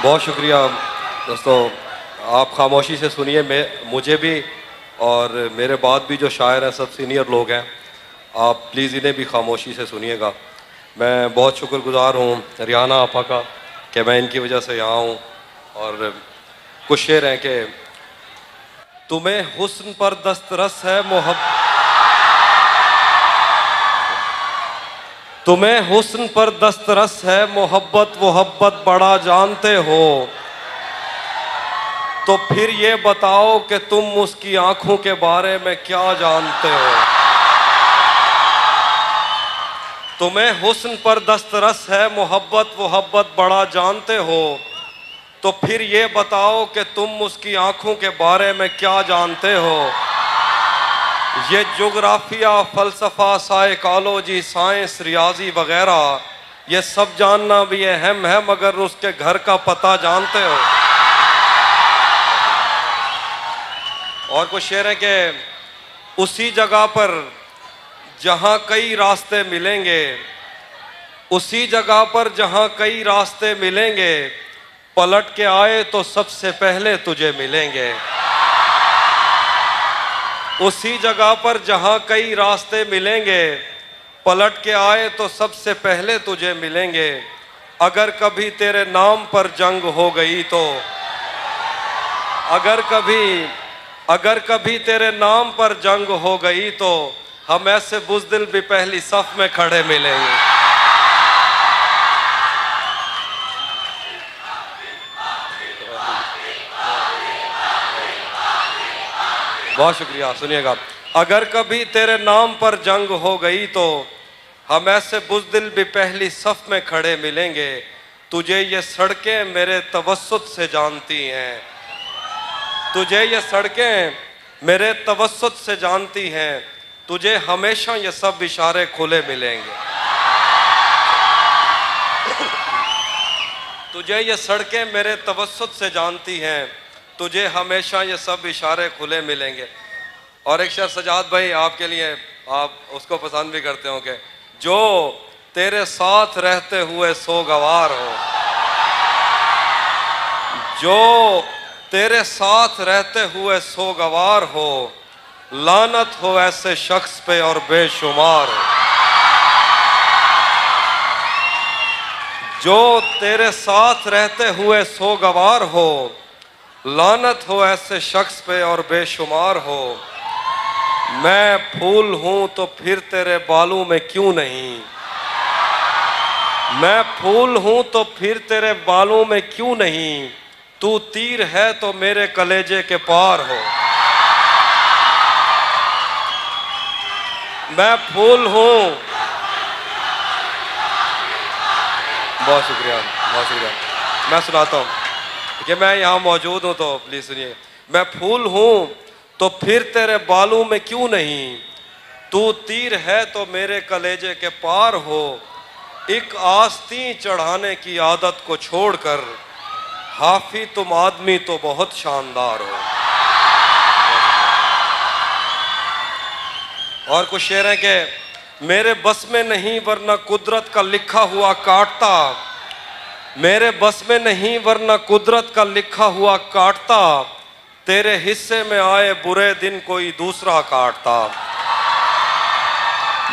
बहुत शुक्रिया दोस्तों। आप खामोशी से सुनिए, मुझे भी और मेरे बाद भी जो शायर हैं सब सीनियर लोग हैं, आप प्लीज़ इन्हें भी खामोशी से सुनिएगा। मैं बहुत शुक्रगुजार हूँ रिहाना आपा का कि मैं इनकी वजह से यहाँ हूँ। और कुछ शेर हैं कि तुम्हें हुस्न पर दस्तरस है तुम्हें हुस्न पर दस्तरस है मोहब्बत बड़ा जानते हो, तो फिर ये बताओ कि तुम उसकी आंखों के बारे में क्या जानते हो। तुम्हें हुस्न पर दस्तरस है मोहब्बत बड़ा जानते हो, तो फिर ये बताओ कि तुम उसकी आंखों के बारे में क्या जानते हो। ये जोग्राफिया, फ़लसफ़ा, साइकोलॉजी, साइंस, रियाजी वगैरह ये सब जानना भी अहम है, मगर उसके घर का पता जानते हो। और कुछ शेर है कि उसी जगह पर जहाँ कई रास्ते मिलेंगे, उसी जगह पर जहाँ कई रास्ते मिलेंगे, पलट के आए तो सबसे पहले तुझे मिलेंगे। उसी जगह पर जहाँ कई रास्ते मिलेंगे, पलट के आए तो सबसे पहले तुझे मिलेंगे। अगर कभी तेरे नाम पर जंग हो गई तो अगर कभी तेरे नाम पर जंग हो गई तो हम ऐसे बुज़दिल भी पहली सफ में खड़े मिलेंगे। बहुत शुक्रिया। सुनिएगा, अगर कभी तेरे नाम पर जंग हो गई तो हम ऐसे बुज़दिल भी पहली सफ में खड़े मिलेंगे। तुझे ये सड़कें मेरे तवस्सुत से जानती हैं, तुझे ये सड़कें मेरे तवस्सुत से जानती हैं, तुझे हमेशा ये सब इशारे खुले मिलेंगे। तुझे ये सड़कें मेरे तवस्सुत से जानती हैं, तुझे हमेशा ये सब इशारे खुले मिलेंगे। और एक शेर सजाद भाई आपके लिए, आप उसको पसंद भी करते हो कि जो तेरे साथ रहते हुए सोगवार हो, जो तेरे साथ रहते हुए सोगवार हो, लानत हो ऐसे शख्स पे और बेशुमार हो। जो तेरे साथ रहते हुए सोगवार हो, लानत हो ऐसे शख्स पे और बेशुमार हो। मैं फूल हूं तो फिर तेरे बालों में क्यों नहीं, मैं फूल हूं तो फिर तेरे बालों में क्यों नहीं, तू तीर है तो मेरे कलेजे के पार हो। मैं फूल हूं। बहुत शुक्रिया, बहुत शुक्रिया। मैं सुनाता हूँ कि मैं यहाँ मौजूद हूँ, तो प्लीज सुनिए। मैं फूल हूँ तो फिर तेरे बालों में क्यों नहीं, तू तीर है तो मेरे कलेजे के पार हो। एक आस्तीं चढ़ाने की आदत को छोड़कर हाफी तुम आदमी तो बहुत शानदार हो। और कुछ शेर हैं कि मेरे बस में नहीं वरना कुदरत का लिखा हुआ काटता, मेरे बस में नहीं वरना कुदरत का लिखा हुआ काटता, तेरे हिस्से में आए बुरे दिन कोई दूसरा काटता।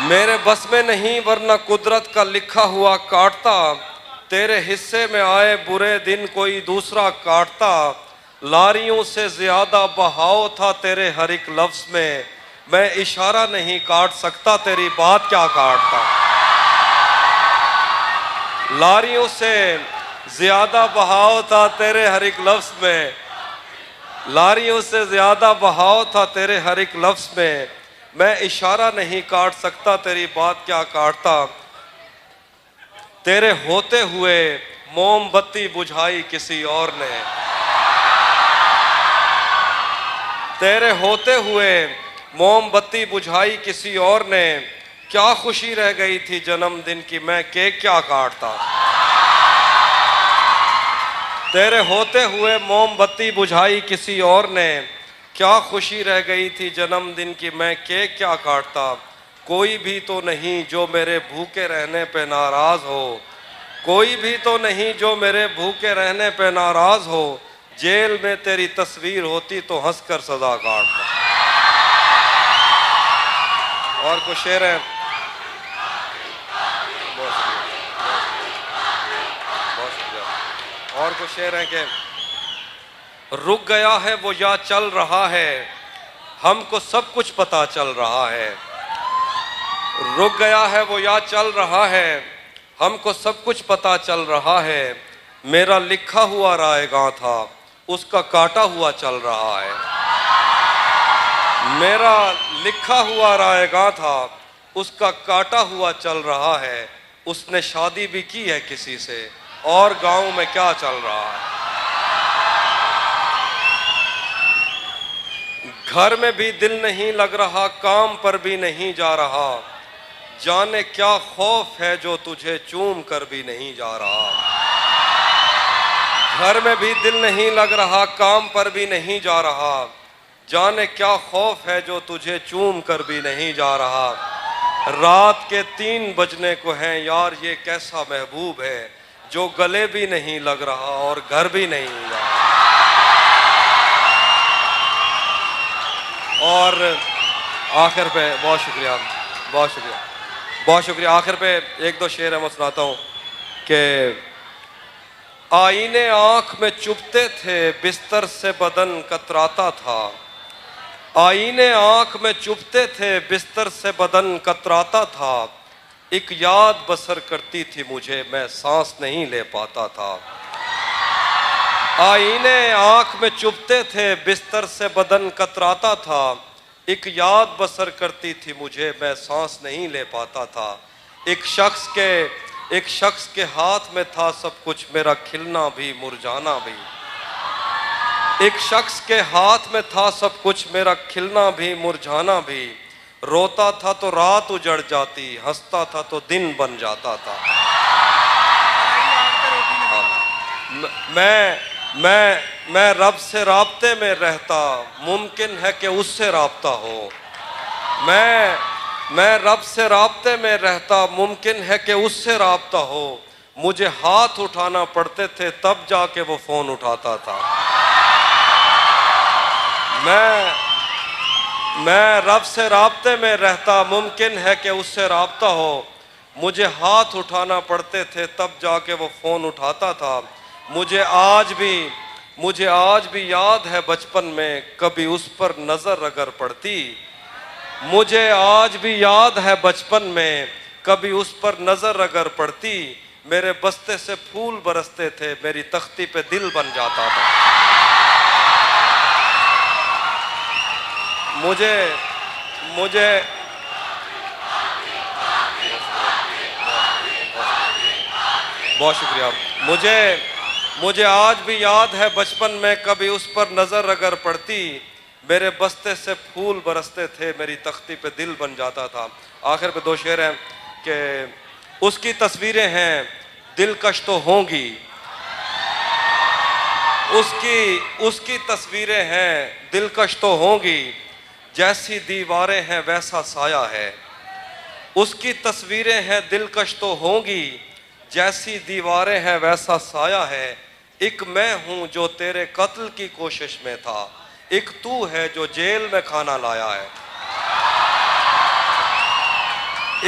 मेरे बस में नहीं वरना कुदरत का लिखा हुआ काटता, तेरे हिस्से में आए बुरे दिन कोई दूसरा काटता। लारियों से ज्यादा बहाव था तेरे हर एक लफ्ज में, मैं इशारा नहीं काट सकता तेरी बात क्या काटता। लारियों से ज्यादा बहाव था तेरे हर एक लफ्ज में, लारियों से ज्यादा बहाव था तेरे हर एक लफ्ज में, मैं इशारा नहीं काट सकता तेरी बात क्या काटता। तेरे होते हुए मोमबत्ती बुझाई किसी और ने, तेरे होते हुए मोमबत्ती बुझाई किसी और ने, क्या खुशी रह गई थी जन्मदिन की मैं केक क्या काटता। तेरे होते हुए मोमबत्ती बुझाई किसी और ने, क्या खुशी रह गई थी जन्मदिन की मैं केक क्या काटता। कोई भी तो नहीं जो मेरे भूखे रहने पे नाराज हो, कोई भी तो नहीं जो मेरे भूखे रहने पे नाराज हो, जेल में तेरी तस्वीर होती तो हंसकर सजा काटता। और कुछ शेर है, बहुत शुक्रिया। और कुछ शेर है कि रुक गया है वो या चल रहा है, हमको सब कुछ पता चल रहा है। रुक गया है वो या चल रहा है, हमको सब कुछ पता चल रहा है। मेरा लिखा हुआ रायगा था, उसका काटा हुआ चल रहा है। मेरा लिखा हुआ रायगा था, उसका काटा हुआ चल रहा है। उसने शादी भी की है किसी से, और गांव में क्या चल रहा है। घर में भी दिल नहीं लग रहा, काम पर भी नहीं जा रहा। जाने क्या खौफ है जो तुझे चूम कर भी नहीं जा रहा। घर में भी दिल नहीं लग रहा, काम पर भी नहीं जा रहा। जाने क्या खौफ है जो तुझे चूम कर भी नहीं जा रहा। रात के 3 बजने को हैं यार, ये कैसा महबूब है जो गले भी नहीं लग रहा और घर भी नहीं जा रहा। और आखिर पे बहुत शुक्रिया, बहुत शुक्रिया, बहुत शुक्रिया। आखिर पे 1-2 शेर है मैं सुनाता हूँ कि आईने आँख में चुभते थे, बिस्तर से बदन कतराता था। आईने आँख में चुभते थे, बिस्तर से बदन कतराता था। एक याद बसर करती थी मुझे, मैं सांस नहीं ले पाता था। आईने आँख में चुभते थे, बिस्तर से बदन कतराता था। एक याद बसर करती थी मुझे, मैं सांस नहीं ले पाता था। एक शख्स के हाथ में था सब कुछ, मेरा खिलना भी मुरझाना भी। एक शख्स के हाथ में था सब कुछ, मेरा खिलना भी मुरझाना भी। रोता था तो रात उजड़ जाती, हंसता था तो दिन बन जाता था। मैं रब से राब्ते में रहता, मुमकिन है कि उससे राब्ता हो। मैं रब से राब्ते में रहता, मुमकिन है कि उससे राब्ता हो। मुझे हाथ उठाना पड़ते थे तब जाके वो फोन उठाता था। मैं रब से राब्ते में रहता, मुमकिन है कि उससे राब्ता हो। मुझे हाथ उठाना पड़ते थे तब जाके वो फोन उठाता था। मुझे आज भी याद है बचपन में, कभी उस पर नजर अगर पड़ती। मुझे आज भी याद है बचपन में, कभी उस पर नजर अगर पड़ती। मेरे बस्ते से फूल बरसते थे, मेरी तख्ती पे दिल बन जाता था। मुझे बहुत शुक्रिया। मुझे आज भी याद है बचपन में, कभी उस पर नजर अगर पड़ती। मेरे बस्ते से फूल बरसते थे, मेरी तख्ती पे दिल बन जाता था। आखिर पे 2 शेर हैं कि उसकी तस्वीरें हैं दिलकश तो होंगी। उसकी तस्वीरें हैं दिलकश तो होंगी। जैसी दीवारें हैं वैसा साया है। उसकी तस्वीरें हैं दिलकश तो होंगी। जैसी दीवारें हैं वैसा साया है। एक मैं हूं जो तेरे कत्ल की कोशिश में था, एक तू है जो जेल में खाना लाया है।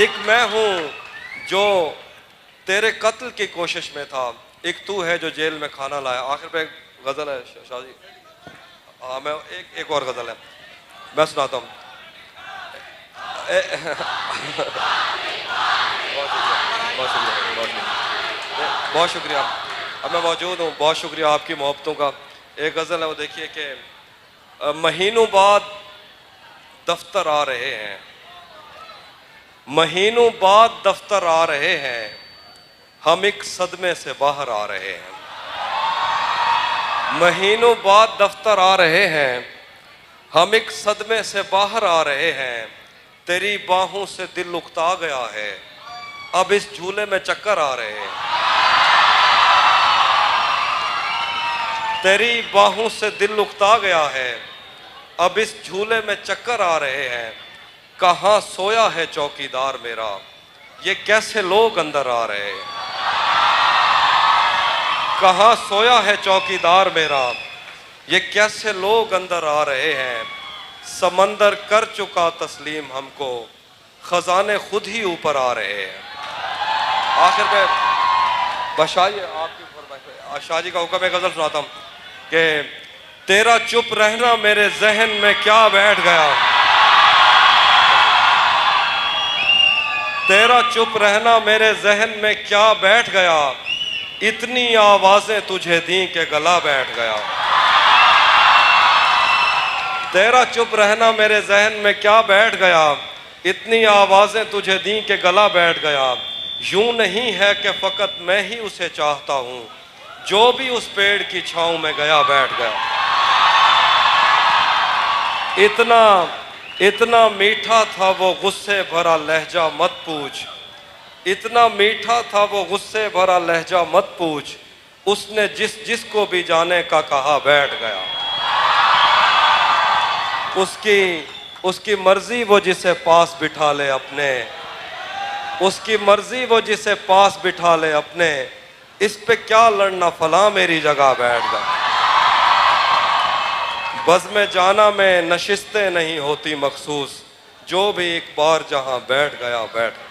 एक मैं हूं जो तेरे कत्ल की कोशिश में था, एक तू है जो जेल में खाना लाया। आखिर पे गजल है शाहजी। हाँ, मैं एक और गजल है मैं सुनाता हूँ। बहुत शुक्रिया। अब मैं मौजूद हूँ, बहुत शुक्रिया आपकी मोहब्बतों का। एक गज़ल है वो देखिए कि महीनों बाद दफ्तर आ रहे हैं, महीनों बाद दफ्तर आ रहे हैं, हम एक सदमे से बाहर आ रहे हैं। महीनों बाद दफ्तर आ रहे हैं, हम एक सदमे से बाहर आ रहे हैं। तेरी बाहों से दिल उकता गया है, अब इस झूले में चक्कर आ रहे हैं। तेरी बाहों से दिल उकता गया है, अब इस झूले में चक्कर आ रहे हैं। कहाँ सोया है चौकीदार मेरा, ये कैसे लोग अंदर आ रहे हैं। कहाँ सोया है चौकीदार मेरा, ये कैसे लोग अंदर आ रहे हैं। समंदर कर चुका तस्लीम हमको, खजाने खुद ही ऊपर आ रहे हैं। आखिर में बशाह आपकी फरमाइश, शाह जी का हुक्म है, गजल सुनाता हूँ कि तेरा चुप रहना मेरे जहन में क्या बैठ गया, तेरा चुप रहना मेरे जहन में क्या बैठ गया, इतनी आवाजें तुझे दी के गला बैठ गया। तेरा चुप रहना मेरे जहन में क्या बैठ गया, इतनी आवाजें तुझे दी के गला बैठ गया। यूं नहीं है कि फकत मैं ही उसे चाहता हूं, जो भी उस पेड़ की छांव में गया बैठ गया। इतना इतना मीठा था वो गुस्से भरा लहजा मत पूछ, इतना मीठा था वो गुस्से भरा लहजा मत पूछ, उसने जिस जिसको भी जाने का कहा बैठ गया। उसकी मर्जी वो जिसे पास बिठा ले अपने, उसकी मर्जी वो जिसे पास बिठा ले अपने, इस पे क्या लड़ना फला मेरी जगह बैठ गया। बज़ में जाना में नशिस्तें नहीं होती मखसूस, जो भी एक बार जहां बैठ गया बैठ गया।